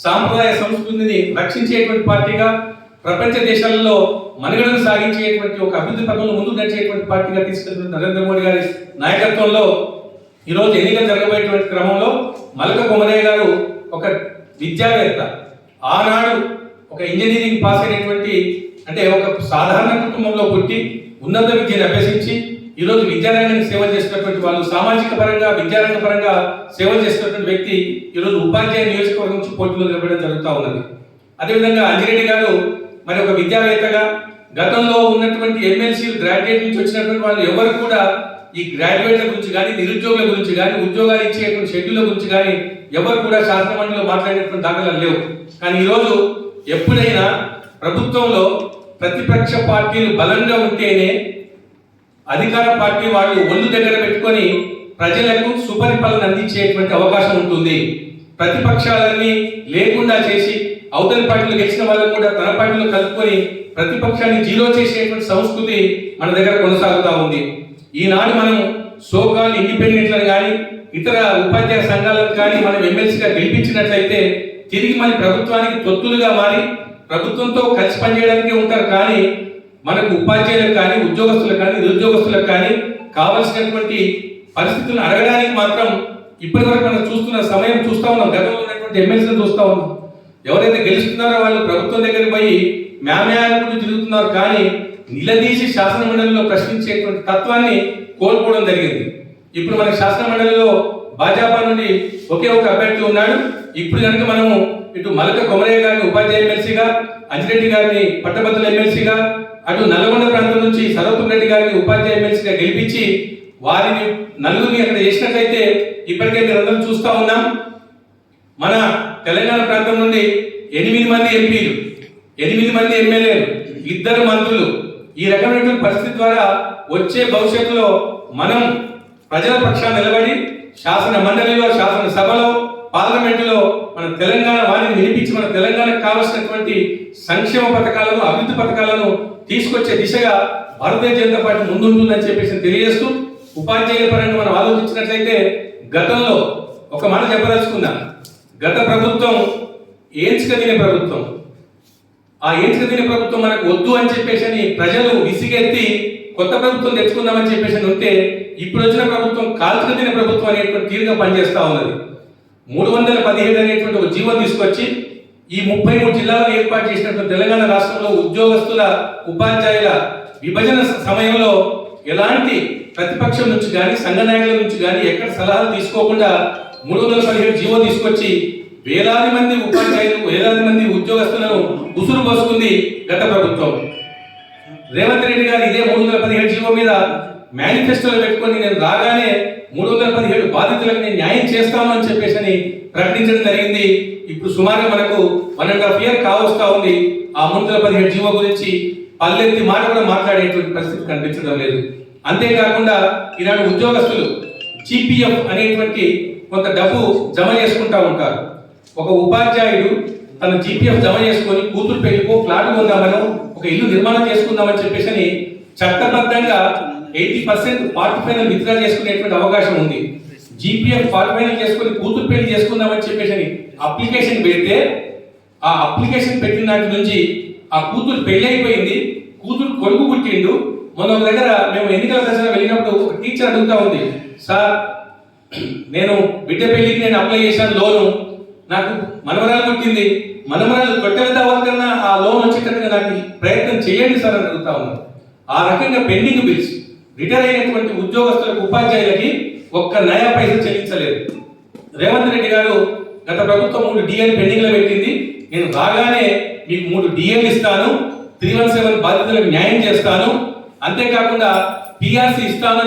సాంప్రదాయ సంస్కృతిని రక్షించేటువంటి పార్టీగా, ప్రపంచ దేశాలలో మనుగడను సాగించేటువంటి ఒక అభివృద్ధి పథంలో ముందుకు నడిచేటువంటి పార్టీగా తీసుకెళ్తున్న నరేంద్ర మోడీ గారి నాయకత్వంలో ఈరోజు ఎన్నికలు జరగబోయేటువంటి క్రమంలో మల్క కొమరయ్య గారు ఒక విద్యావేత్త, ఆనాడు ఒక ఇంజనీరింగ్ పాస్ అయినటువంటి, అంటే ఒక సాధారణ కుటుంబంలో పుట్టి ఉన్నత విద్యను అభ్యసించి ఈరోజు విద్యారంగానికి సేవ చేస్తున్నటువంటి వాళ్ళు, సామాజిక పరంగా విద్యారంగ పరంగా సేవలు చేస్తున్నటువంటి వ్యక్తి ఈరోజు ఉపాధ్యాయ నియోజకవర్గం నుంచి పోటీలో నిలబడడం జరుగుతూ ఉన్నది. అదేవిధంగా అంజిరెడ్డి గారు మరి ఒక విద్యావేత్తగా, గతంలో ఉన్నటువంటి ఎమ్మెల్సీ గ్రాడ్యుయేట్ నుంచి వచ్చినటువంటి వాళ్ళు ఎవరు కూడా ఈ గ్రాడ్యుయేట్ల గురించి కానీ, నిరుద్యోగుల గురించి కానీ, ఉద్యోగాలు ఇచ్చేటువంటి షెడ్యూళ్ళ గురించి కానీ ఎవరు కూడా శాసన మండలిలో మాట్లాడేటువంటి దాఖలాలు లేవు. కానీ ఈరోజు ఎప్పుడైనా ప్రభుత్వంలో ప్రతిపక్ష పార్టీలు బలంగా ఉంటేనే అధికార పార్టీ వాళ్ళు ఒళ్ళు దగ్గర పెట్టుకొని ప్రజలకు సుపరిపాలన అందించేటువంటి అవకాశం ఉంటుంది. ప్రతిపక్షాలన్నీ లేకుండా చేసి అవతలి పార్టీలు గెలిచిన వాళ్ళని కూడా తన పార్టీలో కలుపుకొని ప్రతిపక్షాన్ని జీరో చేసేటువంటి సంస్కృతి మన దగ్గర కొనసాగుతూ ఉంది. ఈనాడు మనం సోకాల్ ఇండిపెండెంట్లను కానీ ఇతర ఉపాధ్యాయ సంఘాలను కానీ మనం ఎమ్మెల్సీగా గెలిపించినట్లయితే తిరిగి మన ప్రభుత్వానికి తొత్తులుగా మారి ప్రభుత్వంతో కలిసి పనిచేయడానికి ఉంటారు. కానీ మనకు ఉపాధ్యాయులకు కానీ, ఉద్యోగస్తులకు కానీ, నిరుద్యోగస్తులకు కానీ కావలసినటువంటి పరిస్థితులను అడగడానికి మాత్రం ఇప్పటి వరకు మనం చూస్తున్న సమయం చూస్తూ ఉన్నాం. గతంలో ఉన్నటువంటి ఎమ్మెల్సీలు చూస్తూ ఉన్నాం. ఎవరైతే గెలుస్తున్నారో వాళ్ళు ప్రభుత్వం దగ్గరికి పోయి మ్యామ్యాలను తిరుగుతున్నారు. కానీ నిలదీసి శాసన మండలిలో ప్రశ్నించేటువంటి తత్వాన్ని కోల్పోవడం జరిగింది. ఇప్పుడు మన శాసన మండలిలో భాజపా నుండి ఒకే ఒక అభ్యర్థి ఉన్నాడు. ఇప్పుడు కనుక మనము ఇటు మల్క కొమరయ్య గారిని ఉపాధ్యాయ ఎమ్మెల్సీగా, అంజిరెడ్డి గారిని పట్టభద్రుల ఎమ్మెల్సీగా, అటు నల్గొండ ప్రాంతం నుంచి సర్వోత్తమ్ రెడ్డి గారిని ఉపాధ్యాయ ఎమ్మెల్సీగా గెలిపించి వారిని నలుగురిని అక్కడ చేసినట్లయితే ఇప్పటికే మీరందరూ చూస్తూ ఉన్నాం. మన తెలంగాణ ప్రాంతం నుండి 8 మంది ఎంపీలు, 8 మంది ఎమ్మెల్యేలు, 2 మంత్రులు, ఈ రకమైన పరిస్థితి ద్వారా వచ్చే భవిష్యత్తులో మనం ప్రజల పక్షాన నిలబడి శాసన మండలిలో, శాసన సభలో, పార్లమెంటులో మన తెలంగాణ వాణిని వినిపించి మన తెలంగాణకు కావాల్సినటువంటి సంక్షేమ పథకాలను, అభివృద్ధి పథకాలను తీసుకొచ్చే దిశగా భారతీయ జనతా పార్టీ ముందుంటుందని చెప్పేసి తెలియజేస్తూ, ఉపాధ్యాయుల పరంగా మనం ఆలోచించినట్లయితే గతంలో ఒక మాట చెప్పదలుచుకుందాం. గత ప్రభుత్వం ఏంచుక తినే ప్రభుత్వం. ఆ ఏంచుక తినే ప్రభుత్వం మనకు వద్దు అని చెప్పేసి ప్రజలు విసిగెత్తి కొత్త ప్రభుత్వం తెచ్చుకుందామని చెప్పేసి ఉంటే, ఇప్పుడు వచ్చిన ప్రభుత్వం కాల్చుక తినే ప్రభుత్వం అనేటువంటి తీరుగా పనిచేస్తూ ఉన్నది. 317 అనేటువంటి ఒక జీవో తీసుకొచ్చి ఈ 33 జిల్లాలను ఏర్పాటు చేసినటువంటి తెలంగాణ రాష్ట్రంలో ఉద్యోగస్తుల, ఉపాధ్యాయుల విభజన సమయంలో ఎలాంటి ప్రతిపక్షం నుంచి కానీ, సంఘ నాయకుల నుంచి కానీ ఎక్కడ సలహాలు తీసుకోకుండా 317 జీవో తీసుకొచ్చి వేలాది మంది ఉపాధ్యాయులు, వేలాది మంది ఉద్యోగస్తులను ఉసురు పోసుకుంది గత ప్రభుత్వం. రేవంత్ రెడ్డి గారు ఇదే 317 జీవో మీద మేనిఫెస్టోలో పెట్టుకొని నేను రాగానే 317 బాధితులకు నేను న్యాయం చేస్తాను అని చెప్పేసి ప్రకటించడం జరిగింది. ఇప్పుడు సుమారుగా మనకు 1.5 year కావస్తా ఉంది. ఆ 317 జీవో గురించి పల్లెత్తి మాట కూడా మాట్లాడేటువంటి పరిస్థితి కనిపించడం లేదు. అంతేకాకుండా ఈనాడు ఉద్యోగస్తులు GPF అనేటువంటి కొంత డబ్బు జమ చేసుకుంటా ఉంటారు. ఒక ఉపాధ్యాయుడు తన GPF జమ చేసుకొని కూతురు పెళ్లికో ఫ్లాట్ కొందామనో ఒక ఇల్లు నిర్మాణం చేసుకుందామని చెప్పేసి చట్టబద్ధంగా 80% పార్ట్ ఫైనల్ విత్డ్రా చేసుకునేటువంటి అవకాశం ఉంది. GPF పార్ట్ ఫైనల్ చేసుకుని కూతురు పెళ్లి చేసుకుందామని చెప్పేసి అప్లికేషన్ పెడితే, ఆ అప్లికేషన్ పెట్టిన నాటి నుంచి ఆ కూతురు పెళ్లి అయిపోయింది, కూతురు కొడుకు పుట్టిండు. మొన్న ఒక దగ్గర మేము ఎన్నికల దశలో వెళ్ళినప్పుడు ఒక టీచర్ అడుగుతా ఉంది, సార్ నేను బిడ్డ పెళ్లికి నేను అప్లై చేశాను లోను, నాకు మనవరాలు పుట్టింది, మనవరాలు తొట్టెలతో వరకన్నా ఆ లోన్ వచ్చేటట్టుగా నాకు ప్రయత్నం చేయండి సార్ అని అడుగుతా ఉన్నాను. ఆ రకంగా పెండింగ్ బిల్స్ రిటైర్ అయినటువంటి ఉద్యోగస్తులకు, ఉపాధ్యాయులకి ఒక్క నయా పైసలు చెల్లించలేదు. రేవంత్ రెడ్డి గారు గత ప్రభుత్వం 3 DL పెండింగ్ లో పెట్టింది. నేను రాగానే మీకు 3 DL ఇస్తాను, 317 బాధితులకు న్యాయం చేస్తాను, అంతేకాకుండా PRC ఇస్తాను